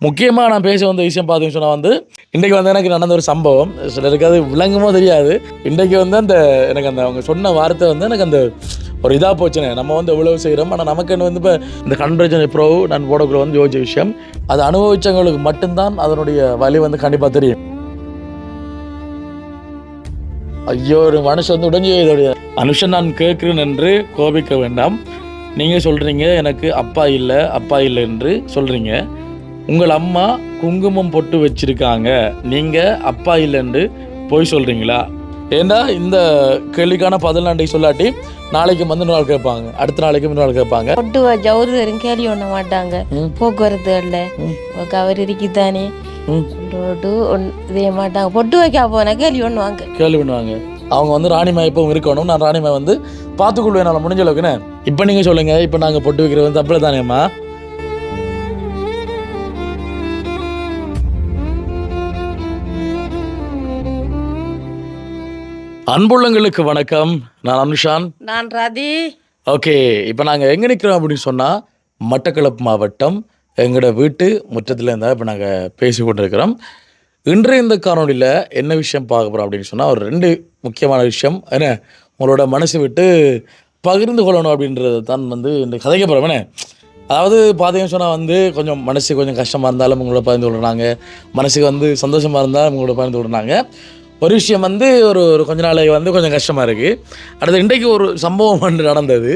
முக்கியமாக நான் பேச வந்த விஷயம் பார்த்தீங்கன்னு சொன்னால் வந்து இன்றைக்கு வந்து எனக்கு நடந்த ஒரு சம்பவம். சிலருக்கு அது விளங்குமோ தெரியாது. இன்றைக்கு வந்து அந்த எனக்கு அந்த அவங்க சொன்ன வார்த்தை வந்து எனக்கு அந்த ஒரு இதாக போச்சுனே. நம்ம வந்து எவ்வளவு செய்கிறோம், ஆனால் நமக்குன்னு வந்து இப்போ இந்த கன்வர்ஜன் ப்ரோ நான் போடக்குள்ள வந்து யோசிச்ச விஷயம், அது அனுபவிச்சவங்களுக்கு மட்டும்தான் அதனுடைய வலி வந்து கண்டிப்பாக தெரியும். ஐயோ, ஒரு மனுஷன் வந்து உடஞ்சி இதோடைய மனுஷன் நான் கேட்குறேன் என்று கோபிக்க வேண்டாம். நீங்கள் சொல்கிறீங்க எனக்கு அப்பா இல்லை என்று சொல்கிறீங்க. உங்கள் அம்மா குங்குமம் பொட்டு வச்சிருக்காங்க, நீங்கள் அப்பா இல்லைன்னு போய் சொல்கிறீங்களா? ஏண்டா இந்த கேள்விக்கான பதில் நாளைக்கு சொல்லாட்டி நாளைக்கு வந்து நாள் கேட்பாங்க, அடுத்த நாளைக்கு நாள் கேட்பாங்க. பொட்டு வச்சா ஒரு தரும் கேள்வி ஒண்ண மாட்டாங்க. போக்குவரத்து இல்லை அவர் இருக்குதானே இதே மாட்டாங்க. பொட்டு வைக்க போனா கேள்வி பண்ணுவாங்க. அவங்க வந்து ராணிமா இப்பவும் இருக்கணும். நான் ராணிமா வந்து பார்த்துக்கொள்வேன் நான் முடிஞ்ச அளவுக்குன்னு. இப்போ நீங்கள் சொல்லுங்கள், இப்போ நாங்கள் பொட்டு வைக்கிறது வந்து தப்பில் தானேம்மா? அன்புள்ளங்களுக்கு வணக்கம். நான் அனுஷான். நான் ராதி. ஓகே, இப்போ நாங்கள் எங்கே நிற்கிறோம் அப்படின்னு சொன்னால் மட்டக்களப்பு மாவட்டம் எங்களோட வீட்டு முற்றத்தில் இருந்தால் இப்போ நாங்கள் பேசி கொண்டிருக்கிறோம். இன்றைய இந்த காணொலியில் என்ன விஷயம் பார்க்க போகிறோம் அப்படின்னு சொன்னால் ஒரு 2 முக்கியமான விஷயம் என்ன உங்களோட மனசு விட்டு பகிர்ந்து கொள்ளணும் அப்படின்றது தான் வந்து இந்த கதைக்க போகிறோம். என்ன அதாவது பார்த்தீங்கன்னு சொன்னால் வந்து கொஞ்சம் மனசு கொஞ்சம் கஷ்டமாக இருந்தாலும் உங்களோட பகிர்ந்து கொள்கிறாங்க, மனசுக்கு வந்து சந்தோஷமாக இருந்தாலும் உங்களோட பகிர்ந்து கொள்கிறாங்க. ஒரு விஷயம் வந்து ஒரு கொஞ்ச நாளைக்கு வந்து கொஞ்சம் கஷ்டமாக இருக்குது. அடுத்து இன்றைக்கு ஒரு சம்பவம் வந்து நடந்தது.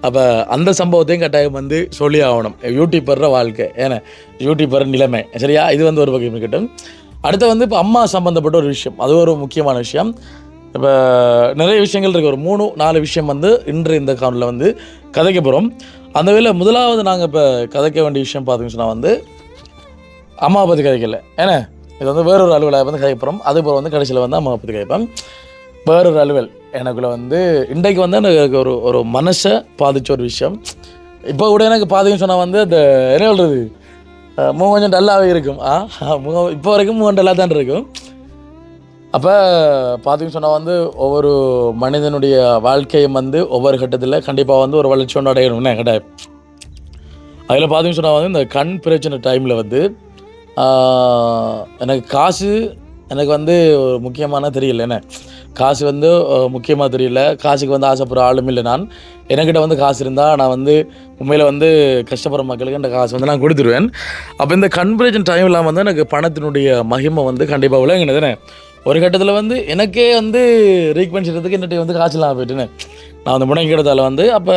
அப்போ அந்த சம்பவத்தையும் கட்டாயம் வந்து சொல்லி ஆகணும். யூடியூபர்ற வாழ்க்கை, ஏன்னா யூடியூபர் நிலைமை சரியா, இது வந்து ஒரு பக்கம் இருக்கட்டும். அடுத்து வந்து இப்போ அம்மா சம்மந்தப்பட்ட ஒரு விஷயம், அது ஒரு முக்கியமான விஷயம். இப்போ நிறைய விஷயங்கள் இருக்குது, ஒரு 3-4 விஷயம் வந்து இன்று இந்த காணொலியில் வந்து கதைக்க போகிறோம். அந்த வேளை முதலாவது நாங்கள் இப்போ கதைக்க வேண்டிய விஷயம் பார்த்தீங்கன்னு சொன்னால் வந்து அம்மாவை பற்றி கதைக்கல. ஏன்னா இது வந்து வேறொரு அலுவலை வந்து கதைப்போம். அதுபோல் வந்து கடைசியில் வந்து அம்மாவை பற்றி கதைப்பேன். வேறொரு அலுவல் எனக்குள்ளே வந்து இன்றைக்கு வந்து எனக்கு ஒரு மனசை பாதித்த ஒரு விஷயம். இப்போ கூட எனக்கு பார்த்தீங்கன்னு சொன்னால் வந்து அந்த என்ன சொல்கிறது, முகம் கொஞ்சம் டல்லாகவே இருக்கும். முகம் இப்போ வரைக்கும் முகம் டல்லாக தான் இருக்கும். அப்போ பார்த்தீங்கன்னு சொன்னால் வந்து ஒவ்வொரு மனிதனுடைய வாழ்க்கையும் வந்து ஒவ்வொரு கட்டத்தில் கண்டிப்பாக வந்து ஒரு வளர்ச்சி ஒன்று அடையணும்னே கட்டாயம். அதில் பார்த்தீங்கன்னு சொன்னால் வந்து இந்த கண் பிரச்சனை டைமில் வந்து எனக்கு காசு எனக்கு வந்து முக்கியமான தெரியல. என்ன காசு வந்து முக்கியமாக தெரியல, காசுக்கு வந்து ஆசைப்படுற ஆளும் இல்லை நான். என்கிட்ட வந்து காசு இருந்தால் நான் வந்து உண்மையில் வந்து கஷ்டப்படுற மக்களுக்கு இந்த காசு வந்து நான் கொடுத்துருவேன். அப்போ இந்த கன்வர்ஜன் டைம் இல்லாமல் வந்து எனக்கு பணத்தினுடைய மகிமை வந்து கண்டிப்பாக விளங்கினதுன்னு ஒரு கட்டத்தில் வந்து எனக்கே வந்து ரீக்வென்ஸ் செய்கிறதுக்கு என்னட்டு வந்து காசு இல்லாமல் போயிட்டுன்னு நான் வந்து முடங்கிடத்தால் வந்து அப்போ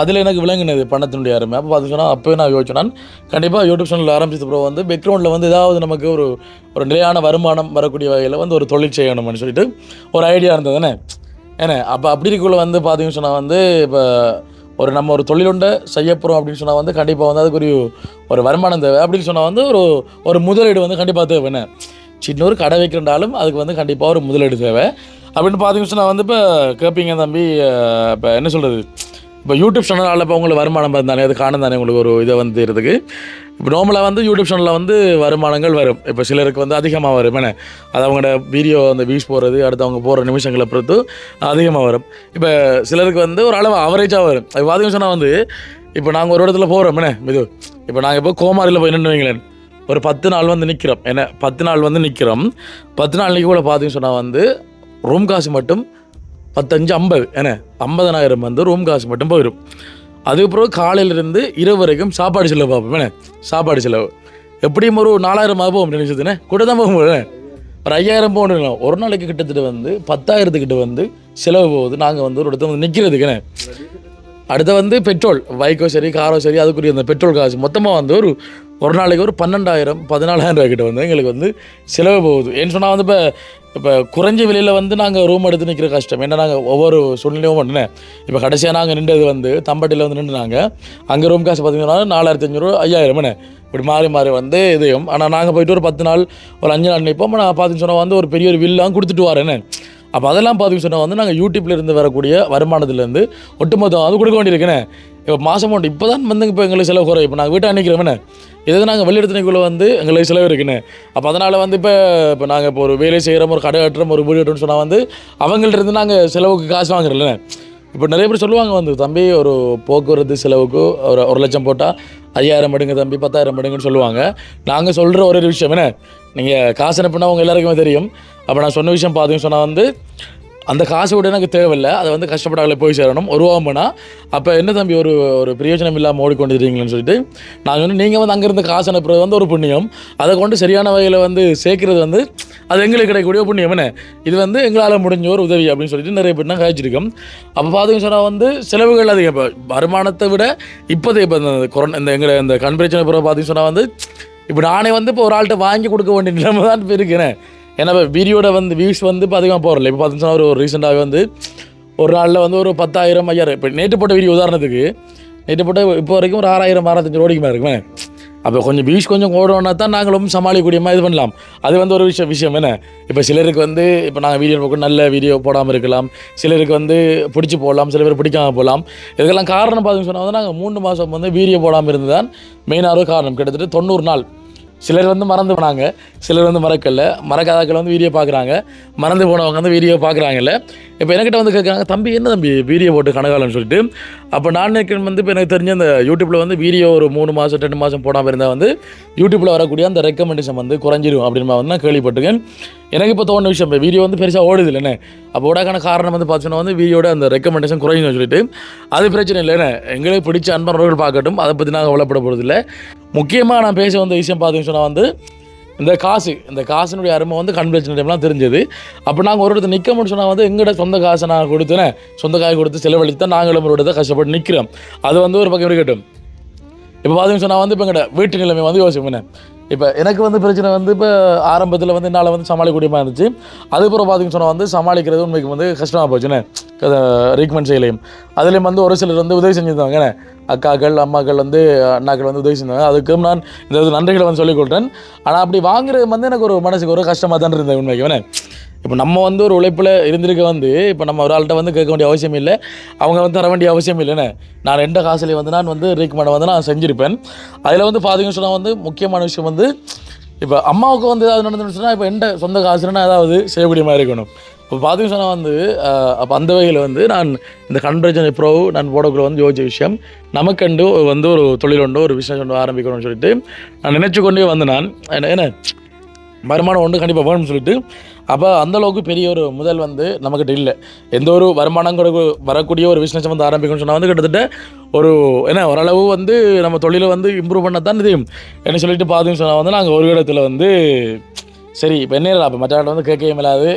அதில் எனக்கு விளங்கினது பணத்தினுடைய அருமை. அப்போ பார்த்து சொன்னால் அப்போயே நான் யோசிச்சேன், கண்டிப்பாக யூடியூப் சேனல் ஆரம்பிச்சது அப்புறம் வந்து பேக்ரவுண்டில் வந்து ஏதாவது நமக்கு ஒரு நிலையான வருமானம் வரக்கூடிய வகையில் வந்து ஒரு தொழில் செய்யணும்னு சொல்லிட்டு ஒரு ஐடியா இருந்ததுன்னு. ஏன்னா அப்போ அப்படி இருக்குள்ள வந்து பார்த்தீங்கன்னு சொன்னால் வந்து இப்போ நம்ம ஒரு தொழிலுண்டை செய்யப்போகிறோம் அப்படின்னு சொன்னால் வந்து கண்டிப்பாக வந்து அதுக்கு ஒரு வருமானம் தேவை. அப்படின்னு சொன்னால் வந்து ஒரு முதலீடு வந்து கண்டிப்பாக தேவை. என்ன சின்ன ஒரு கடை வைக்கிறண்டாலும் அதுக்கு வந்து கண்டிப்பாக ஒரு முதலீடு தேவை. அப்படின்னு பார்த்தீங்கன்னு சொன்னால் வந்து இப்போ கேட்பீங்க தம்பி, இப்போ என்ன சொல்கிறது, இப்போ யூடியூப் சேனலில் இப்போ உங்களுக்கு வருமானம் இருந்தானே அது காணும் தானே உங்களுக்கு ஒரு இதை வந்து தெரியுறதுக்கு. இப்போ நார்மலாக வந்து யூடியூப் சேனலில் வந்து வருமானங்கள் வரும். இப்போ சிலருக்கு வந்து அதிகமாக வரும். என்ன அது அவங்களோட வீடியோ அந்த வியூஸ் போகிறது அடுத்து அவங்க போகிற நிமிஷங்களை பொறுத்து அதிகமாக வரும். இப்போ சிலருக்கு வந்து ஒரு அளவு அவரேஜாக வரும். அது பார்த்தீங்கன்னு சொன்னால் வந்து இப்போ நாங்கள் ஒரு இடத்துல போகிறோம். என்ன இது இப்போ நாங்கள் இப்போ கோமாரியில் போய் நின்று வைங்களேன், ஒரு 10 நாள் வந்து நிற்கிறோம். ஏன்னா 10 நாள் வந்து நிற்கிறோம். 10 நாள் நிற்க கூட பார்த்தீங்கன்னு சொன்னால் வந்து ரூம் காசு மட்டும் 15-50 ஏன்னா 50,000 வந்து ரூம் காசு மட்டும் போயிடும். அதுக்கப்புறம் காலையிலேருந்து இரவு வரைக்கும் சாப்பாடு செலவு பார்ப்போம். ஏன்னா சாப்பாடு செலவு எப்படியும் ஒரு 4,000 போகும் நினைச்சதுன்னு கூட தான் போகும்போது ஒரு 5,000 போகணும். ஒரு நாளைக்கு கிட்டத்தட்ட வந்து 10,000 வந்து செலவு போகுது. நாங்கள் வந்து ஒரு இடத்துல வந்து நிற்கிறதுக்குன்னு அடுத்த வந்து பெட்ரோல், பைக்கோ சரி காரோ சரி அதுக்குரிய அந்த பெட்ரோல் காசு மொத்தமாக வந்து ஒரு நாளைக்கு ஒரு 12,000-14,000 கிட்ட வந்து எங்களுக்கு வந்து செலவு போகுது. ஏன்னு சொன்னால் வந்து இப்போ குறைஞ்ச விலையில் வந்து நாங்கள் ரூம் எடுத்து நிற்கிற கஷ்டம். ஏன்னா நாங்கள் ஒவ்வொரு சூழ்நிலையும் பண்ணேன். இப்போ கடைசியாக நாங்கள் நின்றது வந்து தம்பட்டியில் வந்து நின்றுனாங்க. அங்கே ரூம் காசு பார்த்தீங்கன்னா 4,500 5,000 இப்படி மாறி வந்து இதையும். ஆனால் நாங்கள் போயிட்டு ஒரு 10 நாள் ஒரு 5 நாள் நிற்போம். நான் பார்த்துன்னு சொன்னால் வந்து ஒரு பெரிய ஒரு வில்லாம் கொடுத்துட்டு வரேன்னு. அப்போ அதெல்லாம் பார்த்துக்க சொன்னால் வந்து நாங்கள் யூடியூப்பில் இருந்து வரக்கூடிய வருமானத்துலேருந்து ஒட்டுமொத்தம் அது கொடுக்க வேண்டியிருக்குண்ணே. இப்போ மாதம் அமௌண்ட் இப்போ தான் வந்து இப்போ எங்களுக்கு செலவு குறை. இப்போ நாங்கள் வீட்டை அன்னைக்கிறோம்ண்ணே, இது நாங்கள் வெளியெடுத்துனைக்குள்ளே வந்து எங்களுக்கு செலவு இருக்குண்ணே. அப்போ அதனால் வந்து இப்போ நாங்கள் இப்போ ஒரு வேலை செய்கிறோம், ஒரு கடை கட்டுறோம், ஒரு வீடு கட்டுறோம்னு சொன்னால் வந்து அவங்கள்ட்ட இருந்து நாங்கள் செலவுக்கு காசு வாங்குறோம்லண்ணே. இப்போ நிறைய பேர் சொல்லுவாங்க வந்து தம்பி ஒரு போக்குவரத்து செலவுக்கு ஒரு 1,00,000 போட்டால் 5,000 எடுங்க தம்பி 10,000 எடுங்கன்னு சொல்லுவாங்க. நாங்கள் சொல்கிற ஒரு விஷயம் என்ன, நீங்கள் காசு அனுப்புனா அவங்க எல்லாருக்குமே தெரியும். அப்போ நான் சொன்ன விஷயம் பார்த்தீங்கன்னு சொன்னால் வந்து அந்த காசு விட எனக்கு தேவையில்லை, அதை வந்து கஷ்டப்பட்டாங்களே போய் சேரணும். ஒரு ரூபாய்னா அப்போ என்ன தம்பி ஒரு ஒரு பிரயோஜனம் இல்லாமல் ஓடிக்கொண்டிருக்கீங்களேன்னு சொல்லிட்டு நாங்கள் வந்து நீங்கள் வந்து அங்கேருந்து காசு அனுப்புறது வந்து ஒரு புண்ணியம், அதை கொண்டு சரியான வகையில் வந்து சேர்க்கறது வந்து அது எங்களுக்கு கிடைக்கக்கூடிய புண்ணியம் என்ன, இது வந்து எங்களால் முடிஞ்ச ஒரு உதவி அப்படின்னு சொல்லிட்டு நிறைய பேர் நான் காய்ச்சிருக்கோம். அப்போ பார்த்தீங்கன்னு சொன்னால் வந்து செலவுகள் அதிகம். இப்போ வருமானத்தை விட இப்போதே இப்போ இந்த கொரோனா எங்களை இந்த கண் பிரச்சனை பிறகு பார்த்தீங்கன்னு சொன்னால் வந்து இப்போ நானே வந்து இப்போ ஒரு ஆள்கிட்ட வாங்கி கொடுக்க வேண்டிய நிலைமை தான் இப்போ இருக்கிறேன். ஏன்னா இப்போ வீடியோட வந்து வியூஸ் வந்து இப்போ அதிகமாக போகிறல. இப்போ பார்த்தீங்கன்னா ஒரு ரீசெண்டாகவே வந்து ஒரு நாளில் வந்து ஒரு 10,000 5,000 இப்போ நேற்று போட்ட வீடியோ உதாரணத்துக்கு நேற்று போட்ட இப்போ வரைக்கும் ஒரு 6,000 6,500 ஓடிக்குமா இருக்குமே. அப்போ கொஞ்சம் வியூஸ் கொஞ்சம் ஓடணுன்னா தான் நாங்களும் சமாளிக்கக்கூடியமாக இது பண்ணலாம். அது வந்து ஒரு விஷயம் என்ன, இப்போ சிலருக்கு வந்து இப்போ நாங்கள் வீடியோ போட்டு நல்ல வீடியோ போடாமல் இருக்கலாம், சிலருக்கு வந்து பிடிச்சி போடலாம், சில பேர் பிடிக்காமல் போகலாம். இதுக்கெல்லாம் காரணம் பார்த்தீங்கன்னு சொன்னால் வந்து நாங்கள் 3 மாதம் வந்து வீடியோ போடாமல் இருந்து தான் மெயினாக காரணம். கிட்டத்தட்ட 90 நாள். சிலர் வந்து மறந்து போனாங்க, சிலர் வந்து மறக்காதாக்கள் வந்து வீடியோ பார்க்குறாங்க, மறந்து போனவங்க வந்து வீடியோ பார்க்குறாங்கல்ல. இப்போ என்கிட்ட வந்து கேட்குறாங்க, தம்பி என்ன தம்பி வீடியோ போட்டு கனகாலன்னு சொல்லிட்டு. அப்போ நான் வந்து இப்போ எனக்கு தெரிஞ்ச அந்த யூடியூப்பில் வந்து வீடியோ ஒரு 3 மாதம் 2 மாதம் போடாமல் இருந்தால் வந்து யூடியூப்பில் வரக்கூடிய அந்த ரெக்கமெண்டேஷன் வந்து குறைஞ்சிரும் அப்படின்னு வந்து நான் கேள்விப்பட்டிருக்கேன். எனக்கு இப்போ தோணுன விஷயம், இப்போ வீடியோ வந்து பெருசாக ஓடுது இல்லைண்ணே. அப்போ ஓடாக்கான காரணம் வந்து பார்த்தீங்கன்னா வந்து வீடியோட அந்த ரெக்கமெண்டேஷன் குறைஞ்சுன்னு சொல்லிட்டு அது பிரச்சனை இல்லைண்ணே, எங்களுக்கு பிடிச்ச அன்பர்கள் பார்க்கட்டும், அதை பற்றி நாங்கள் கவலைப்பட போகிறதில்லை. முக்கியமாக நான் பேச வந்த விஷயம் பார்த்தீங்கன்னு சொன்னால் வந்து இந்த காசினுடைய அருமை வந்து கண் பிரச்சனை டைம்லாம் தெரிஞ்சது. அப்போ நாங்கள் ஒரு இடத்துல நிற்க முடியும் சொன்னால் வந்து எங்கள்கிட்ட சொந்த காசை நான் கொடுத்தேன், சொந்த காய் கொடுத்து செலவழித்து தான் நாங்களும் ஒரு இடத்தை கஷ்டப்பட்டு நிற்கிறோம். அது வந்து ஒரு பக்கம் இருக்கட்டும். இப்போ பார்த்தீங்கன்னு சொன்னால் வந்து இப்போ எங்கள்கிட்ட வீட்டு நிலைமை வந்து யோசிப்பேன். இப்போ எனக்கு வந்து பிரச்சனை வந்து இப்போ ஆரம்பத்தில் வந்து என்னால் வந்து சமாளிக்கக்கூடியமாக இருந்துச்சு. அதுக்கப்புறம் பார்த்தீங்கன்னு சொன்னால் வந்து சமாளிக்கிறது உண்மைக்கு வந்து கஷ்டமாக போச்சுண்ணே. ரீக்மெண்ட் செய்யலையும் அதுலேயும் வந்து ஒரு சிலர் வந்து உதவி செஞ்சுருந்தாங்கண்ணே, அக்காக்கள் அம்மாக்கள் வந்து அண்ணாக்கள் வந்து உதவி செஞ்சாங்க. அதுக்கும் நான் இந்த நன்றிகளை வந்து சொல்லிக்கொள்கிறேன். ஆனால் அப்படி வாங்குறது வந்து எனக்கு ஒரு மனசுக்கு ஒரு கஷ்டமாக தான் இருந்தது உண்மைக்கு. இப்போ நம்ம வந்து ஒரு உழைப்பில் இருந்திருக்க வந்து இப்போ நம்ம ஒரு ஆள்கிட்ட வந்து கேட்க வேண்டிய அவசியம் இல்லை, அவங்க வந்து தர வேண்டிய அவசியம் இல்லைண்ணே. நான் எந்த காசுலேயே வந்து நான் வந்து ரீக்மெண்ட் வந்து நான் செஞ்சுருப்பேன். அதில் வந்து பார்த்தீங்கன்னு சொன்னால் வந்து முக்கியமான விஷயம் வந்து இப்போ அம்மாவுக்கு வந்து ஏதாவது நடந்துன்னு சொன்னால் இப்போ எந்த சொந்த காசுன்னா ஏதாவது செய்யக்கூடிய மாதிரி இருக்கணும். இப்போ பார்த்தீங்கன்னு சொன்னால் வந்து அப்போ அந்த வகையில் வந்து நான் இந்த கண் பிரச்சனை ப்ரோ நான் போடக்குள்ள வந்து யோசிச்ச விஷயம், நமக்கண்டு வந்து ஒரு தொழில் உண்டோ ஒரு பிஸ்னஸ் ஒன்று ஆரம்பிக்கணும்னு சொல்லிட்டு நான் நினச்சி கொண்டே வந்து நான் என்ன வருமானம் ஒன்று கண்டிப்பாக வேணும்னு சொல்லிட்டு. அப்போ அந்தளவுக்கு பெரிய ஒரு முதல் வந்து நம்மக்கிட்ட இல்லை. எந்த ஒரு வருமானம் வரக்கூடிய ஒரு பிஸ்னஸ் வந்து ஆரம்பிக்கணும்னு சொன்னால் வந்து கிட்டத்தட்ட ஒரு ஓரளவு வந்து நம்ம தொழிலை வந்து இம்ப்ரூவ் பண்ண தான் தெரியும் என்ன சொல்லிட்டு பார்த்தீங்கன்னு சொன்னால் வந்து நாங்கள் ஒரு இடத்துல வந்து சரி இப்போ என்ன இல்லை, அப்போ மற்றவர்கிட்ட வந்து கேட்கவே இல்லாது.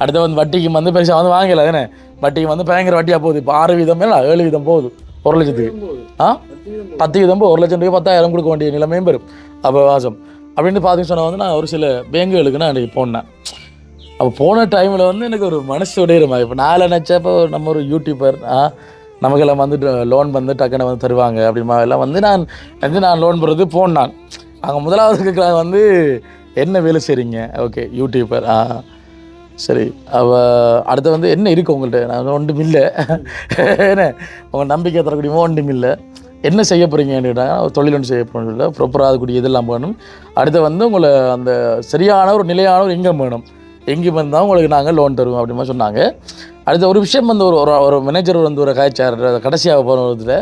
அடுத்த வந்து வட்டிக்கு வந்து பெருசாக வந்து வாங்கலை. வட்டிக்கு வந்து பயங்கர வட்டியாக போகுது. இப்போ 6 வீதம் 7 வீதம் போகுது 1 லட்சத்துக்கு. 10 வீதம் 1 லட்சம் ரூபாய் 10,000 கொடுக்க வேண்டிய நிலைமையும் பெறும். அப்போ வாசம் அப்படின்னு பார்த்தீங்கன்னு சொன்னால் வந்து நான் ஒரு சில பேங்குகளுக்கு நான் அன்றைக்கி போனேன். அப்போ போன டைமில் வந்து எனக்கு ஒரு மனசு உடையிறமா. இப்போ நான் நினச்சப்போ நம்ம ஒரு யூடியூபர் நமக்கெல்லாம் வந்து லோன் வந்து டக்குன்னு வந்து தருவாங்க அப்படிமா எல்லாம் வந்து நான் லோன் போடுறது போனான். அங்கே முதலாவது கேட்குறாங்க வந்து என்ன வேலை செய்கிறீங்க, ஓகே யூடியூபர், சரி அடுத்து வந்து என்ன இருக்குது உங்கள்கிட்ட, நான் ஒன்றும் இல்லை என்ன உங்கள் நம்பிக்கை தரக்கூடியமோ ஒன்றும் இல்லை, என்ன செய்ய போகிறீங்கன்னு கேட்டாங்க. ஒரு தொழில் ஒன்று செய்ய போகணும், ப்ராப்பராக அதுக்கூடிய இதெல்லாம் வேணும், அடுத்து வந்து உங்களை அந்த சரியான ஒரு நிலையான ஒரு இன்கம் வேணும், எங்கேயும் வந்தால் உங்களுக்கு நாங்கள் லோன் தருவோம் அப்படிமா சொன்னாங்க. அடுத்த ஒரு விஷயம் வந்து ஒரு மேனேஜர் வந்து ஒரு காய்ச்சார் கடைசியாக போகிறதுல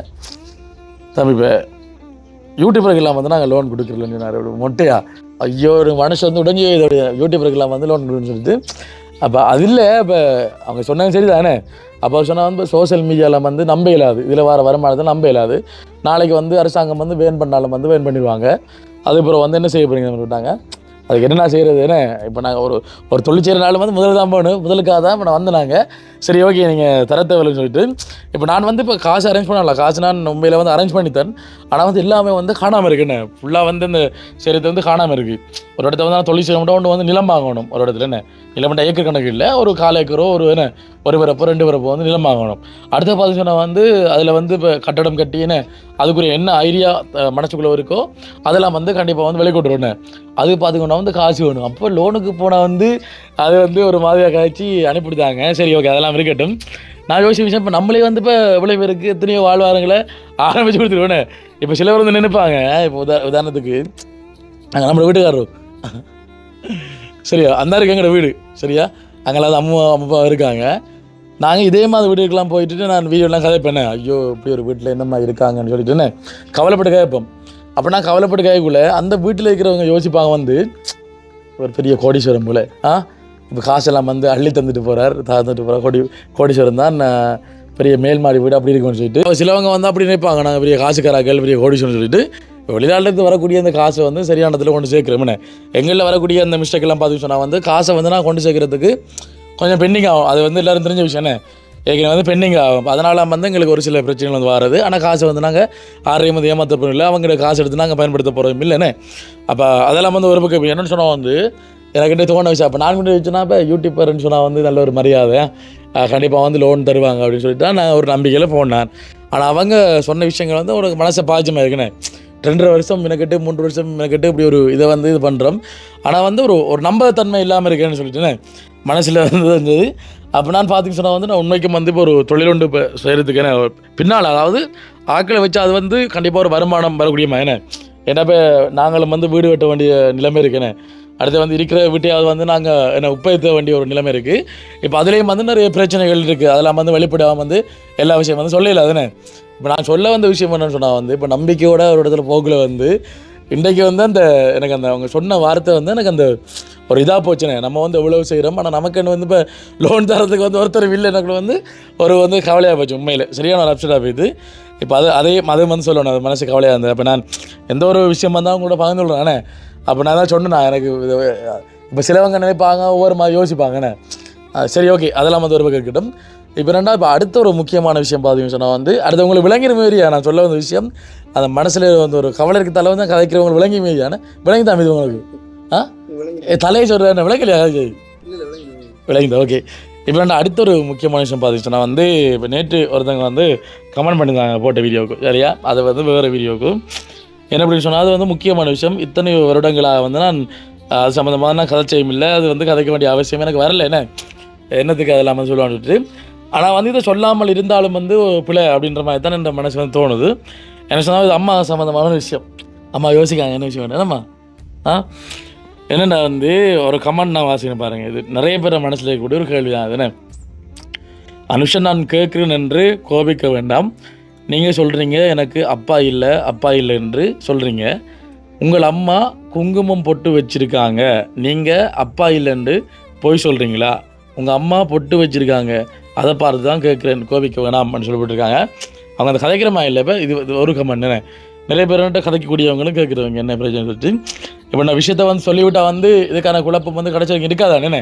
தம்பி இப்போ யூடியூபருக்கெல்லாம் வந்து நாங்கள் லோன் கொடுக்குறோம் மொட்டையா, ஐயோ ஒரு மனுஷன் வந்து உடஞ்சி யூடியூபருக்கெல்லாம் வந்து லோன் கொடுக்குன்னு சொல்லிட்டு. அப்போ அது இல்லை, இப்போ அவங்க சொன்னாங்க சரி தானே. அப்போ சொன்னால் வந்து சோசியல் மீடியாவில் வந்து நம்ப இயலாது, இதில் வர வருமானத்தை நம்ப இயலாது, நாளைக்கு வந்து அரசாங்கம் வந்து வேன் பண்ணாலும் வந்து வேன் பண்ணிடுவாங்க, அதுக்கப்புறம் வந்து என்ன செய்ய போகிறீங்கன்னு சொல்லிட்டாங்க. அதுக்கு என்ன செய்கிறது என்ன, இப்போ நாங்கள் ஒரு தொழில் செய்கிறனாலும் வந்து முதல் தான் போகணும், முதலுக்காக தான் இப்போ நான் வந்து நாங்கள் சரி ஓகே நீங்கள் தரத்தேவைன்னு சொல்லிட்டு. இப்போ நான் வந்து இப்போ காசு அரேஞ்ச் பண்ணல, காசு நான் மும்பையில் வந்து அரேஞ்ச் பண்ணித்தேன், ஆனால் வந்து எல்லாமே வந்து காணாமல் இருக்குன்னு ஃபுல்லாக வந்து இந்த சரித்தை வந்து காணாமல் இருக்குது. ஒரு இடத்த வந்து நான் தொழில் செய்ய மட்டும் ஒன்று வந்து நிலம் வாங்கணும், ஒரு இடத்துல நிலம் ஏக்கர் கணக்கு இல்லை, ஒரு 1/4 ஏக்கரோ ஒரு ஒரு பிறப்போ 2 பிறப்போ வந்து நிலம் வாங்கணும். அடுத்த பார்த்தீங்கன்னா வந்து அதில் வந்து இப்போ கட்டடம் கட்டி அதுக்குரிய என்ன ஐடியா மனசுக்குள்ளே இருக்கோ அதெல்லாம் வந்து கண்டிப்பாக வந்து வெளிக்கொட்டுருவேன். அது பார்த்திங்கன்னா வந்து காசு வேணும். அப்போ லோனுக்கு போனால் வந்து அது வந்து ஒரு மாதிரியாக காய்ச்சி அனுப்பிவிட்டாங்க. சரி ஓகே அதெல்லாம் இருக்கட்டும். நான் யோசிச்ச விஷயம் இப்போ நம்மளே வந்து இப்போ இவ்வளோ பேருக்கு எத்தனையோ வாழ்வாரங்களை ஆரம்பித்து கொடுத்துருவேன். இப்போ சிலவர் வந்து நினைப்பாங்க, இப்போ உதாரணத்துக்கு நம்மளோட வீட்டுக்காரரும் சரியா அந்த இருக்கு எங்களோட வீடு சரியா, அங்கெல்லாம் அம்மா அப்பா இருக்காங்க, நாங்கள் இதே மாதிரி வீட்டுக்கெலாம் போயிட்டு நான் வீடியோலாம் கதைப்பேன். ஐயோ இப்படி ஒரு வீட்டில் என்னம்மா இருக்காங்கன்னு சொல்லிட்டுன்னு கவலைப்பட்டு கேட்போம். அப்போ நான் கவலைப்பட்டு கேட்கக்குள்ள அந்த வீட்டில் இருக்கிறவங்க யோசிப்பாங்க வந்து ஒரு பெரிய கோடீஸ்வரம் போல இப்போ காசெல்லாம் வந்து அள்ளி தந்துட்டு போகிறார், தந்துட்டு போகிறார், கோடீஸ்வரம் தான் பெரிய மேல் மாடி வீடு அப்படி இருக்குன்னு சொல்லிட்டு சிலவங்க வந்து அப்படி நினைப்பாங்க நாங்கள் பெரிய காசுக்காராக்கள் பெரிய கோடீஸ்வரம்னு சொல்லிட்டு வெளிநாட்டிலேருந்து வரக்கூடிய அந்த காசை வந்து சரியான இடத்துல கொண்டு சேர்க்குறோம்னு. எங்களில் வரக்கூடிய அந்த மிஸ்டேக்கெல்லாம் பார்த்து சொன்னால் வந்து காசை வந்து நான் கொண்டு சேர்க்கறதுக்கு கொஞ்சம் பெண்டிங் ஆகும். அது வந்து எல்லோரும் தெரிஞ்ச விஷயம்னே, ஏற்கனவே வந்து பெண்டிங் ஆகும். அதனால் வந்து எங்களுக்கு ஒரு சில பிரச்சனைகள் வந்து வராது. ஆனால் காசை வந்து நாங்கள் யாரையும் வந்து ஏமாற்ற போகிறோம் இல்லை, அவங்களோட காசு எடுத்து நாங்கள் பயன்படுத்த போகிறோம் இல்லைன்னு. அப்போ அதெல்லாம் வந்து ஒரு பக்கம் என்னென்னு சொன்னால் வந்து எனக்கிட்ட தோண விஷயம். அப்போ நான் கிட்ட வச்சுன்னா இப்போ யூடியூப்பர்னு சொன்னால் வந்து நல்ல ஒரு மரியாதை, கண்டிப்பாக வந்து லோன் தருவாங்க அப்படின்னு சொல்லிட்டு தான் நான் ஒரு நம்பிக்கையில் போனேன். ஆனால் அவங்க சொன்ன விஷயங்கள் வந்து ஒரு மனசை பாய்ச்சமாக இருக்குன்னு 2.5 வருஷம் மெனக்கெட்டு 3 வருஷம் மெனக்கெட்டு இப்படி ஒரு இதை வந்து இது பண்ணுறோம். ஆனால் வந்து ஒரு நம்பகத்தன்மை இல்லாமல் இருக்கேன்னு சொல்லிட்டுன்னு மனசில் இருந்தது. அப்போ நான் பார்த்துக்க சொன்னால் வந்து நான் உண்மைக்கும் வந்து இப்போ ஒரு தொழில் ஒன்று இப்போ செய்கிறதுக்கு பின்னால் அதாவது ஆட்களை வச்சு அது வந்து கண்டிப்பாக ஒரு வருமானம் வரக்கூடியமா ஏன்னா இப்போ நாங்களும் வந்து வீடு வெட்ட வேண்டிய நிலைமை இருக்குன்னு, அடுத்து வந்து இருக்கிற வீட்டையாவது வந்து நாங்கள் உப்பேற்ற வேண்டிய ஒரு நிலைமை இருக்குது. இப்போ அதுலேயும் வந்து நிறைய பிரச்சனைகள் இருக்குது. அதெல்லாம் வந்து வெளிப்படாமல் வந்து எல்லா விஷயம் வந்து சொல்லல. அதுன்னு இப்போ நான் சொல்ல வந்த விஷயம் என்னன்னு சொன்னால் வந்து இப்போ நம்பிக்கையோட ஒரு இடத்துல போக்கில் வந்து இன்றைக்கு வந்து எனக்கு அவங்க சொன்ன வார்த்தை வந்து எனக்கு அந்த ஒரு இதாக போச்சுனே. நம்ம வந்து எவ்வளோ செய்கிறோம், ஆனால் நமக்குன்னு வந்து இப்போ லோன் தரத்துக்கு வந்து ஒருத்தர் இல்லை, எனக்கு வந்து வந்து கவலையாக போச்சு உண்மையில். சரியான ஒரு அப்செட்டாக போயிடுது. இப்போ அது வந்து சொல்லணும், அது மனசு கவலையாக இருந்தது. அப்போ நான் எந்த ஒரு விஷயம் வந்தால் அவங்க கூட பகிர்ந்து கொள்கிறேன். அப்போ நான் தான் சொன்னேன், எனக்கு இப்போ சிலவங்க நினைப்பாங்க ஒவ்வொரு மாதிரி யோசிப்பாங்கண்ணே. சரி ஓகே, அதெல்லாம் வந்து ஒரு பக்கம் இருக்கட்டும். இப்போ இப்போ அடுத்த ஒரு முக்கியமான விஷயம் பார்த்தீங்கன்னு சொன்னால் வந்து அடுத்து உங்களுக்கு விளங்கிற மாரியா நான் சொல்ல வந்த விஷயம், அந்த மனசில் வந்து ஒரு கவலை இருக்க தலை வந்து கதைக்கிறவங்க விளங்கி மாரியான விளங்கி தான் இது உங்களுக்கு தலையை சொல்கிறேன் விளங்கலையா விளங்கிதான். ஓகே, இப்போ அடுத்த ஒரு முக்கியமான விஷயம் பார்த்தீங்கன்னா வந்து இப்போ நேற்று ஒருத்தவங்க வந்து கமெண்ட் பண்ணியிருந்தாங்க போட்ட வீடியோவுக்கு, சரியா அது வந்து வேறு வீடியோவுக்கு என்ன அப்படின்னு சொன்னால் அது வந்து முக்கியமான விஷயம். இத்தனை வருடங்களாக வந்து நான் அது சம்மந்தமாக நான் கதை செய்யும் இல்லை, அது வந்து கதைக்க வேண்டிய அவசியம் எனக்கு வரல, என்னத்துக்கு அதெல்லாம் வந்து சொல்லுவான்ட்டு. ஆனால் வந்து இதை சொல்லாமல் இருந்தாலும் வந்து பிள்ளை அப்படின்ற மாதிரி தான் என் மனசு வந்து தோணுது. எனக்கு சொன்னால் இது அம்மா சம்மந்தமான விஷயம். அம்மா யோசிக்காங்க என்ன விஷயம் என்னம்மா என்னென்னா வந்து ஒரு கமெண்ட் நான் வாசிக்கணும் பாருங்கள். இது நிறைய பேர் மனசில் இருக்கக்கூடிய ஒரு கேள்வி தான். அதுன்னு அனுஷன் நான் கேட்குறேன் என்று கோபிக்க வேண்டாம். நீங்கள் சொல்கிறீங்க எனக்கு அப்பா இல்லை என்று சொல்கிறீங்க. உங்கள் அம்மா குங்குமம் பொட்டு வச்சுருக்காங்க, நீங்கள் அப்பா இல்லைன்னு போய் சொல்கிறீங்களா? உங்கள் அம்மா பொட்டு வச்சுருக்காங்க, அதை பார்த்து தான் கேட்குறேன், கோபிக்க வேணாம்னு சொல்லப்பட்டிருக்காங்க. அவங்க அந்த கதைக்கிறமா இல்லை. இப்போ இது ஒரு கமெண்ட் நிறைய பேர்கிட்ட கதைக்கக்கூடியவங்களும் கேட்குறவங்க என்ன பிரச்சனை சொல்லிட்டு இப்போ நான் விஷயத்தை வந்து சொல்லிவிட்டால் வந்து இதுக்கான குழப்பம் வந்து கிடச்சவங்க இருக்காதானே.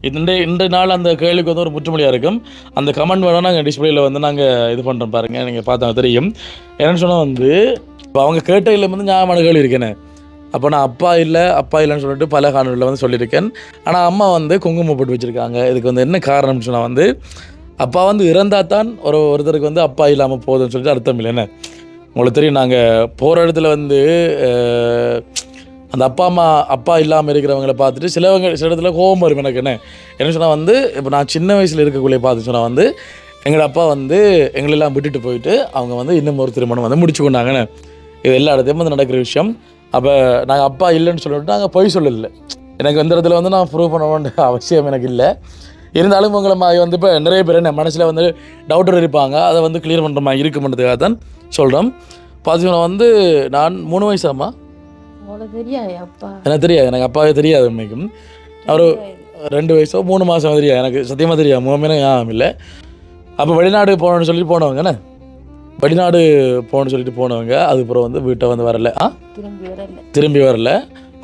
இன்றைய நாள் அந்த கேள்விக்கு வந்து ஒரு முற்றுமொழியாக இருக்கும். அந்த கமெண்ட் வேணால் நாங்கள் டிஸ்பிளேயில் வந்து நாங்கள் இது பண்ணுறோம் பாருங்கள், நீங்கள் பார்த்தாங்க தெரியும். என்னென்னு சொன்னால் வந்து இப்போ அவங்க கேட்டையில் வந்து நியாயமான கேள்வி இருக்கேனே. அப்போ நான் அப்பா இல்லைன்னு சொல்லிட்டு பல காணொலியில் வந்து சொல்லியிருக்கேன். ஆனால் அம்மா வந்து குங்குமம் போட்டு வச்சுருக்காங்க. இதுக்கு வந்து என்ன காரணம்னு சொன்னால் வந்து அப்பா வந்து இறந்தால் தான் ஒருத்தருக்கு வந்து அப்பா இல்லாமல் போகுதுன்னு சொல்லிட்டு அர்த்தம் இல்லைன்னு உங்களுக்கு தெரியும். நாங்கள் போகிற இடத்துல வந்து அந்த அப்பா இல்லாமல் இருக்கிறவங்களை பார்த்துட்டு சில இடத்துல கோபம் வரும் எனக்கு. என்ன சொன்னால் வந்து இப்போ நான் சின்ன வயசில் இருக்கக்குள்ளே பார்த்து சொன்னால் வந்து எங்களோட அப்பா வந்து எங்களெல்லாம் விட்டுட்டு போயிட்டு அவங்க வந்து இன்னும் ஒரு திருமணம் வந்து முடிச்சு கொண்டாங்கன்னு. இது எல்லா இடத்தையும் வந்து நடக்கிற விஷயம். அப்போ நாங்கள் அப்பா இல்லைன்னு சொல்லிட்டு நாங்கள் பொய் சொல்லலை. எனக்கு இந்த இடத்துல வந்து நான் ப்ரூவ் பண்ண வேண்டிய அவசியம் எனக்கு இல்லை. இருந்தாலும் உங்களை வந்து இப்போ நிறைய பேர் என்ன மனசில் வந்து டவுட்டர் இருப்பாங்க, அதை வந்து கிளியர் பண்ணுற மாதிரி இருக்குன்றதுக்காக தான் சொல்கிறோம். பார்த்தீங்கன்னா வந்து நான் 3 வயசாம்மா எனக்கு தெரியாது, எனக்கு அப்பாவே தெரியாது. உண்மைக்கும் ஒரு 2 வயசோ 3 மாதம் தெரியாது, எனக்கு சத்தியமாக தெரியாது. முகமே ஞாபகம் இல்லை. அப்போ வெளிநாடு போகணுன்னு சொல்லிட்டு போனவங்கண்ணே, வெளிநாடு போகணுன்னு சொல்லிட்டு போனவங்க அதுக்கப்புறம் வந்து வீட்டை வந்து வரல, திரும்பி வரல.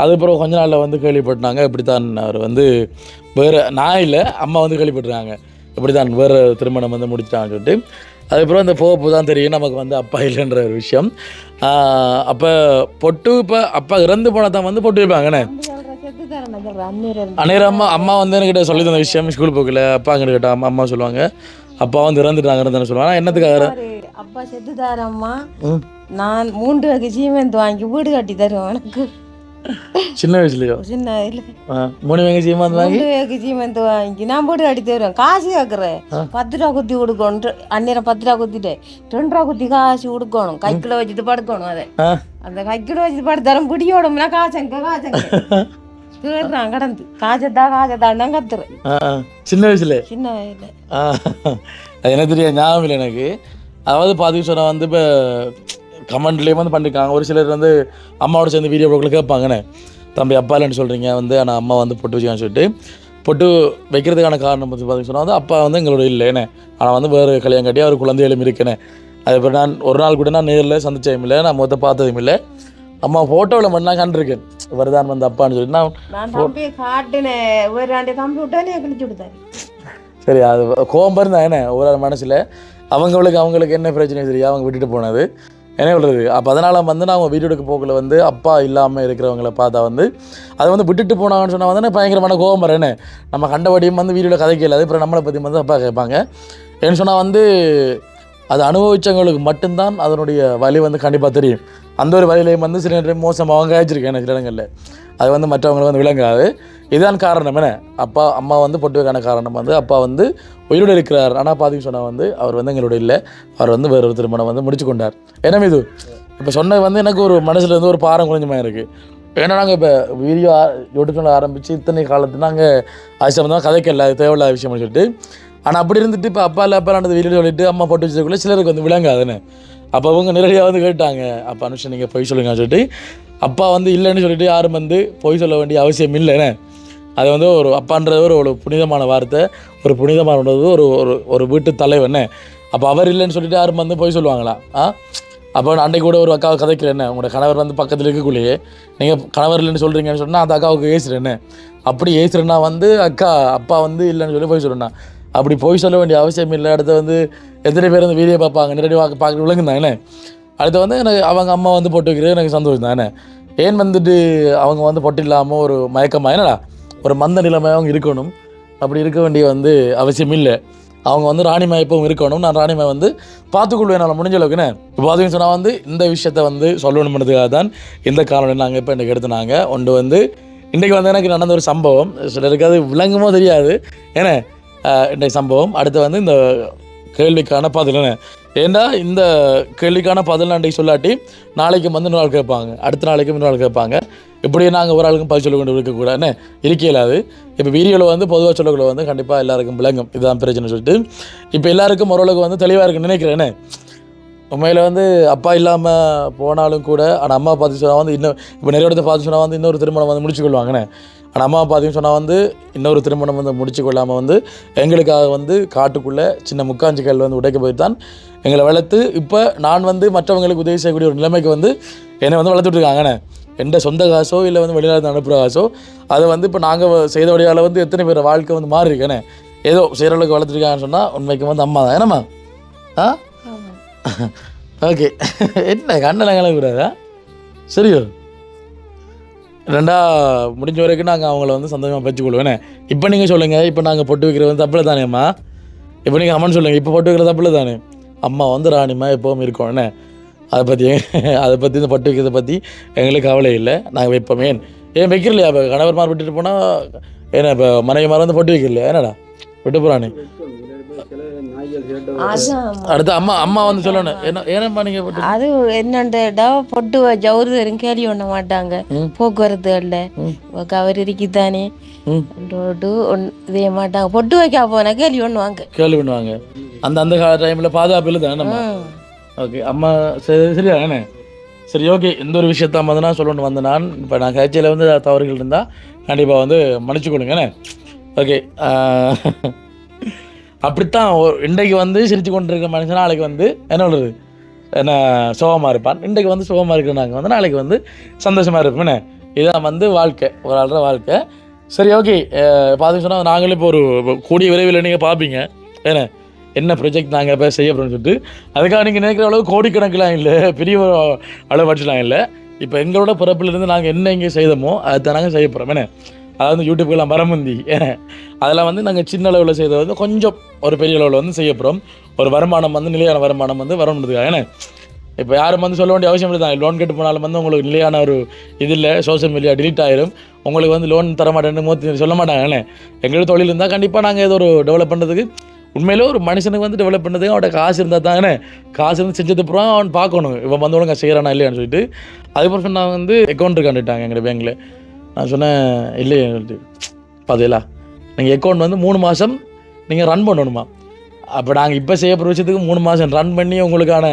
அதுக்கப்புறம் கொஞ்ச நாளில் வந்து கேள்விப்பட்டாங்க இப்படித்தான் அவர் வந்து வேறு நான் இல்லை அம்மா வந்து கேள்விப்பட்டுருக்காங்க இப்படி தான் வேறு திருமணம் வந்து முடிச்சிட்டாங்கன்னு சொல்லிட்டு. அதுக்கப்புறம் இந்த போக தான் தெரியும் நமக்கு வந்து அப்பா இல்லைன்ற ஒரு விஷயம். அப்போ பொட்டு இப்போ அப்பா இறந்து போனால் தான் வந்து பொட்டு வைப்பாங்கண்ணே. அன்னைக்கு அம்மா வந்து என்கிட்ட சொல்லி தந்த விஷயம் ஸ்கூல் போக்கில் அப்பா எங்கிட்ட கேட்டால் அம்மா சொல்லுவாங்க அப்பா வந்து இறந்துட்டாங்கன்னு சொல்லுவாங்க. என்னத்துக்காக அப்பா செத்து தாரம்மா, நான் 3 வகை சீமெண்ட் வாங்கி வீடு கட்டி தருவேன் உனக்கு. சின்ன வயசுலயோ? சின்ன வயசுல 3 வகை சீமெண்ட் வாங்கி நான் வீடு கட்டி தருவேன். காசு கேட்குறேன், 10 ரூபா குத்தி கொடுக்கணும். அந்நேரம் 10 ரூபா குத்திட்டு 2 ரூபா குத்தி காசு கொடுக்கணும். கைக்குள்ள வச்சுட்டு படுக்கணும். அதை அந்த கைக்குள்ள வச்சுட்டு படுத்து தரம் பிடியோடும்னா காசங்க கேடுறான் கடந்து காஜத்தான் கத்துறேன் சின்ன வயசுல சின்ன வயசுல. அது என்ன தெரியாது, ஞாபகம் இல்லை எனக்கு. அதாவது பார்த்து சொன்னால் வந்து இப்போ கமெண்ட்லேயும் வந்து பண்ணியிருக்காங்க ஒரு சிலர் வந்து அம்மாவோட சேர்ந்து வீடியோ ப்ளோக்கில் கேட்பாங்கண்ணே, தம்பி அப்பா இல்லைன்னு சொல்கிறீங்க வந்து, ஆனால் அம்மா வந்து பொட்டு வச்சுக்கான்னு சொல்லிட்டு. பொட்டு வைக்கிறதுக்கான காரணம் வந்து பார்த்து சொன்னால் வந்து அப்பா வந்து எங்களோட இல்லைண்ணே, ஆனால் வந்து வேறு கல்யாணம் கட்டி அவர் குழந்தைகளும் இருக்கேனே. அதுக்கப்புறம் நான் ஒரு நாள் கூட நான் நேரில் சந்திச்சதும் இல்லை, நான் மொத்தம் பார்த்ததும் இல்லை. அம்மா ஃபோட்டோவில் மட்டும் நான் கண்டிருக்கேன் வருதான் வந்து அப்பான்னு சொல்லிட்டு. நான் தம்பி காட்டுனேன் ஒரு ரெண்டு தம்பி விட்டானே கிழிச்சு விடுத்தாரு. சரி, அது கோபம் இருந்தா என்ன ஒரு மனசில் அவங்களுக்கு என்ன பிரச்சனை தெரியும், அவங்க விட்டுட்டு போனது என்ன சொல்கிறது. அப்போ அதனால் வந்து நான் அவங்க வீடியோக்கு போக்கில் வந்து அப்பா இல்லாமல் இருக்கிறவங்கள பார்த்தா வந்து அதை வந்து விட்டுட்டு போனாங்கன்னு சொன்னால் வந்து பயங்கரமான கோபம் வரேன்னு. நம்ம கண்டபடியும் வந்து வீடியோவில் கதை கேட்கலாது, அப்புறம் நம்மளை பற்றி வந்து அப்பா கேட்பாங்க. ஏன்னு சொன்னால் வந்து அது அனுபவித்தவங்களுக்கு மட்டும்தான் அதனுடைய வலி வந்து கண்டிப்பாக தெரியும். அந்த ஒரு வழியிலையும் வந்து சில நேரம் மோசமாக காய்ச்சிருக்கேன் சில இடங்களில். அது வந்து மற்றவங்களுக்கு வந்து விளங்காது. இதுதான் காரணம் என்ன, அப்பா அம்மா வந்து பொட்டுக்கான காரணம் வந்து அப்பா வந்து உயிரோடு இருக்கிறார். ஆனால் பார்த்திங்க சொன்னால் வந்து அவர் வந்து எங்களோட இல்லை, அவர் வந்து வேறு ஒரு திருமணம் வந்து முடிச்சு கொண்டார். ஏன்னா இது இப்போ சொன்னது வந்து எனக்கு ஒரு மனசில் வந்து ஒரு பாரம் குறைஞ்சமாக இருக்குது. ஏன்னா நாங்கள் இப்போ வீடியோ யூடியூப்ல ஆரம்பித்து இத்தனை காலத்து நாங்கள் அது சம்மந்தமாக கதைக்கல, அது தேவையில்லாத விஷயம்னு சொல்லிட்டு. ஆனால் அப்படி இருந்துட்டு இப்போ அப்பாலானது வீடியோ சொல்லிட்டு அம்மா பொட்டு வச்சதுக்குள்ளே சிலருக்கு வந்து விளங்காதுன்னு. அப்போ அவங்க நேரடியாக வந்து கேட்டாங்க, அப்போ அனுஷன் நீங்கள் பொய் சொல்லுங்க சொல்லிட்டு. அப்பா வந்து இல்லைன்னு சொல்லிட்டு யாரும் வந்து பொய் சொல்ல வேண்டிய அவசியம் இல்லைன்னு. அது வந்து ஒரு அப்பான்றது ஒரு புனிதமான வார்த்தை, ஒரு புனிதமானது, ஒரு ஒரு வீட்டு தலைவன்னு. அப்போ அவர் இல்லைன்னு சொல்லிட்டு யாரும் வந்து பொய் சொல்லுவாங்களா? அப்போ அன்றைக்கு கூட ஒரு அக்காவை கதைக்கிறேன்னு, உங்களோட கணவர் வந்து பக்கத்தில் இருக்கக்குள்ளேயே நீங்கள் கணவர் இல்லைன்னு சொல்கிறீங்கன்னு சொன்னால் அந்த அக்காவுக்கு ஏசுறேன்னு. அப்படி ஏசுறேன்னா வந்து அப்பா வந்து இல்லைன்னு சொல்லி பொய் சொல்கிறேன்னா அப்படி பொய் சொல்ல வேண்டிய அவசியம் இல்லை. அடுத்து வந்து எத்தனை பேர் வந்து வீடியோ பார்ப்பாங்க, நேரடி பார்க்க விளங்குந்தாங்கண்ணே. அடுத்து வந்து எனக்கு அவங்க அம்மா வந்து பொட்டு வைக்கிறது எனக்கு சந்தோஷம் தானே. ஏன் வந்துட்டு அவங்க வந்து பொட்டு இல்லாமல் ஒரு மயக்கமாக என்னடா ஒரு மந்த நிலைமையாக அவங்க இருக்கணும், அப்படி இருக்க வேண்டிய வந்து அவசியம் இல்லை. அவங்க வந்து ராணிமாய் எப்பவும் இருக்கணும். நான் ராணிமாய் வந்து பார்த்துக்கொள்வேன் என்னால் முடிஞ்ச அளவுக்குன்னு. இப்போ பார்த்தீங்கன்னு சொன்னால் வந்து இந்த விஷயத்தை வந்து சொல்லணும்ன்றதுக்காக தான் இந்த காரணம் நாங்கள் இப்போ இன்றைக்கி எடுத்துனாங்க. ஒன்று வந்து இன்றைக்கி வந்து எனக்கு நடந்த ஒரு சம்பவம், சிலருக்கு அது விளங்குமோ தெரியாது ஏன்னா இன்றைய சம்பவம். அடுத்து வந்து இந்த கேள்விக்கான பதில் ஏன்னா இந்த கேள்விக்கான பதில் அன்றைக்கு சொல்லாட்டி நாளைக்கு வந்து இன்னொரு ஆள் கேட்பாங்க, அடுத்த நாளைக்கு இன்னொரு ஆள் கேட்பாங்க. இப்படியே நாங்கள் ஒரு ஆளுக்கும் பதில் சொல்ல கொண்டு இருக்கக்கூடாதுன்னு இருக்கலாது. இப்போ வீடியோவில் வந்து பொதுவாக சொல்லக்குள்ள வந்து கண்டிப்பாக எல்லாருக்கும் விளங்கும் இதுதான் பிரச்சனை சொல்லிட்டு. இப்போ எல்லாருக்கும் ஓரளவுக்கு வந்து தெளிவாக இருக்குன்னு நினைக்கிறேன்னு. உண்மையில் வந்து அப்பா இல்லாமல் போனாலும் கூட ஆனால் அம்மா பார்த்து சொன்னால் வந்து இன்னும் இப்போ நிறைய இடத்த பார்த்து சொன்னால் வந்து இன்னொரு திருமணம் வந்து முடிச்சு கொள்வாங்கண்ணே. ஆனால் அம்மா பார்த்தீங்கன்னு சொன்னால் வந்து இன்னொரு திருமணம் வந்து முடிச்சு கொள்ளாமல் வந்து எங்களுக்காக வந்து காட்டுக்குள்ளே சின்ன முக்காஞ்சிக்கல் வந்து உடைக்க போய் தான் எங்களை வளர்த்து இப்போ நான் வந்து மற்றவங்களுக்கு உதவி செய்யக்கூடிய ஒரு நிலைமைக்கு வந்து என்னை வந்து வளர்த்துட்ருக்காங்கண்ணே. எந்த சொந்த காசோ இல்லை வந்து வெளிநாட்டு அனுப்புகிற காசோ அதை வந்து இப்போ நாங்கள் செய்த வழியால் வந்து எத்தனை பேர் வாழ்க்கை வந்து மாறி இருக்கேனே. ஏதோ செய்கிற அளவுக்கு வளர்த்துருக்காங்கன்னு சொன்னால் உண்மைக்கு வந்து அம்மா தான் ஏன்னம்மா. ஓகே, என்ன கண்ணெல்லாம் கிளம்புறாதா? சரியோ, ரெண்டா முடிஞ்ச வரைக்கும் நாங்கள் அவங்கள வந்து சந்தோஷமாக வச்சுக்கொள்வேண்ணே. இப்போ நீங்கள் சொல்லுங்கள், இப்போ நாங்கள் பொட்டு வைக்கிறது வந்து தப்பில் தானேம்மா? இப்போ நீங்கள் அம்மன் சொல்லுங்கள், இப்போ பொட்டு வைக்கிறது தப்பில் தானே? அம்மா வந்து ராணிமா எப்போவும் இருக்கோண்ணே. அதை பற்றி இந்த பொட்டு வைக்கிறத பற்றி எங்களுக்கு கவலை இல்லை, நாங்கள் வைப்போம். ஏன் வைக்கிறலையா? இப்போ கணவர்மார் விட்டுட்டு போனால் ஏன்னா இப்போ மனைவிமார் வந்து பொட்டு வைக்கலையா? என்னடா விட்டு போகிறானே. அடுத்து அம்மா வந்து சொல்லணும் ஏனம்மா நீங்க அது என்னண்டா பொட்டு ஜவுறு தரும் கேள்வி பண்ண மாட்டாங்க போக்குவரத்து இல்லை அவர் இருக்குதானே இதே மாட்டாங்க. பொட்டு வைக்க போனா கேள்வி பண்ணுவாங்க அந்த டைம்ல பாதுகாப்பு இல்லை தானே. ஓகே அம்மா சரியா தானே. சரி ஓகே, இந்த ஒரு விஷயத்தான் வந்து நான் சொல்லணும்னு வந்து நான் இப்போ நான் கட்சியில் வந்து தவறுகள் இருந்தால் கண்டிப்பாக வந்து மன்னிச்சு கொடுங்கண்ணே. ஓகே, அப்படித்தான் இன்றைக்கு வந்து சிரித்து கொண்டு இருக்கிற மனுஷன் நாளைக்கு வந்து என்ன சொல்கிறது என்ன சோகமாக இருப்பான். இன்றைக்கு வந்து சோகமாக இருக்கிற நாங்கள் வந்து நாளைக்கு வந்து சந்தோஷமாக இருப்போம். இதுதான் வந்து வாழ்க்கை, ஒரு ஆளுற வாழ்க்கை. சரி ஓகே, பார்த்து சொன்னால் நாங்களும் இப்போ ஒரு கூடிய விரைவில் நீங்கள் பார்ப்பீங்க என்ன ப்ரொஜெக்ட் நாங்கள் இப்போ செய்ய போகிறோம்னு சொல்லிட்டு. அதுக்காக நீங்கள் நினைக்கிற அளவு கோடிக்கணக்கெலாம் இல்லை, பெரிய அளவு பட்சலாம் இல்லை. இப்போ எங்களோட பிறப்பிலிருந்து நாங்கள் என்ன இங்கே செய்தோமோ அதை நாங்கள் செய்ய போகிறோம். அதாவது யூடியூப்லாம் வரமுந்தி அதெல்லாம் வந்து நாங்கள் சின்ன அளவில் செய்த வந்து கொஞ்சம் ஒரு பெரிய அளவில் வந்து செய்ய போகிறோம். ஒரு வருமானம் வந்து நிலையான வருமானம் வந்து வரணுன்றதுக்காக. இப்போ யாரும் வந்து சொல்ல வேண்டிய அவசியம் இல்லை தான். லோன் கட்டு போனாலும் வந்து உங்களுக்கு நிலையான ஒரு இது இல்லை, சோஷியல் மீடியா டிலீட் ஆயிரும், உங்களுக்கு வந்து லோன் தர மாட்டேன்னு சொல்ல மாட்டாங்க. எங்களோட தொழில் இருந்தால் கண்டிப்பாக நாங்கள் ஏதோ ஒரு டெவலப் பண்ணுறதுக்கு உண்மையிலே ஒரு மனுஷனுக்கு வந்து டெவலப் பண்ணுறதுக்கு அவன்கிட்ட காசு இருந்தால் தானே. காசு இருந்து செஞ்சது அப்புறம் அவன் பார்க்கணும் இவன் வந்து ஒழுங்காக செய்கிறானா இல்லையான்னு சொல்லிட்டு. அதுக்கப்புறம் நான் வந்து அக்கௌண்ட் கண்டுட்டாங்க எங்கள் பேங்கில். நான் சொன்னேன் இல்லையே பார்த்தீங்களா நீங்கள் அக்கௌண்ட் வந்து 3 மாதம் நீங்கள் ரன் பண்ணணுமா. அப்போ நாங்கள் இப்போ செய்ய போகிற விஷயத்துக்கு 3 மாதம் ரன் பண்ணி உங்களுக்கான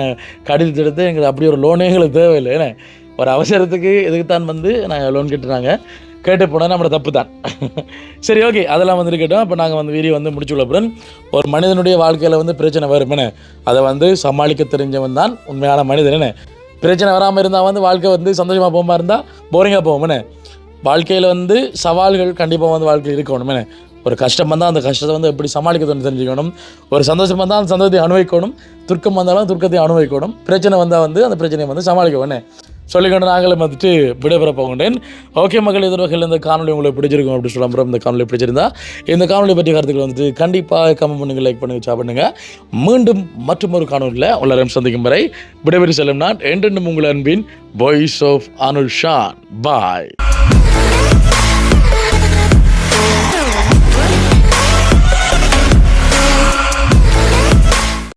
கடிதத்தை எடுத்து எங்களுக்கு அப்படி ஒரு லோனே எங்களுக்கு தேவையில்லை. ஏன்னா ஒரு அவசரத்துக்கு இதுக்குத்தான் வந்து நாங்கள் லோன் கேட்டுறாங்க. கேட்டு போனால் நம்மளோட தப்பு தான். சரி ஓகே, அதெல்லாம் வந்து கேட்டோம். அப்போ நாங்கள் வந்து வீடியோ வந்து முடிச்சுள்ள அப்புறம் ஒரு மனிதனுடைய வாழ்க்கையில் வந்து பிரச்சனை வருமே அதை வந்து சமாளிக்க தெரிஞ்சவன் தான் உண்மையான மனிதன். என்ன பிரச்சனை வராமல் இருந்தால் வந்து வாழ்க்கை வந்து சந்தோஷமாக போகாமல் இருந்தால் போரிங்காக போவோமே. வாழ்க்கையில் வந்து சவால்கள் கண்டிப்பாக வந்து வாழ்க்கையில் இருக்கணுமே. ஒரு கஷ்டம் வந்தால் அந்த கஷ்டத்தை வந்து எப்படி சமாளிக்கணும்னு தெரிஞ்சுக்கணும். ஒரு சந்தோஷம் வந்தால் அந்த சந்தோஷத்தை அனுபவிக்கணும். துர்க்கம் வந்தாலும் துர்க்கத்தை அனுபவிக்கணும். பிரச்சனை வந்தால் வந்து அந்த பிரச்சனையை வந்து சமாளிக்க வேணே சொல்லிக்கொண்டு நாங்களும் வந்துட்டு விடைபெற போகின்றேன். ஓகே மக்கள், எதிர்வகையில் இந்த காணொலி உங்களுக்கு பிடிச்சிருக்கும் அப்படி சொல்ல அப்புறம் இந்த காணொலி பிடிச்சிருந்தா இந்த காணொலி பற்றிய கருத்துக்கள் வந்துட்டு கண்டிப்பாக கமெண்ட் பண்ணுங்கள், லைக் பண்ணுங்கள், ஷேர் பண்ணுங்கள். மீண்டும் மற்றொரு காணொலியில் உங்களிடம் சந்திக்கும் வரை விடைபெறி செல்லும் நான் என்றென்றும் உங்கள் அன்பின் வாய்ஸ் ஆஃப் அனுஷான். பாய்.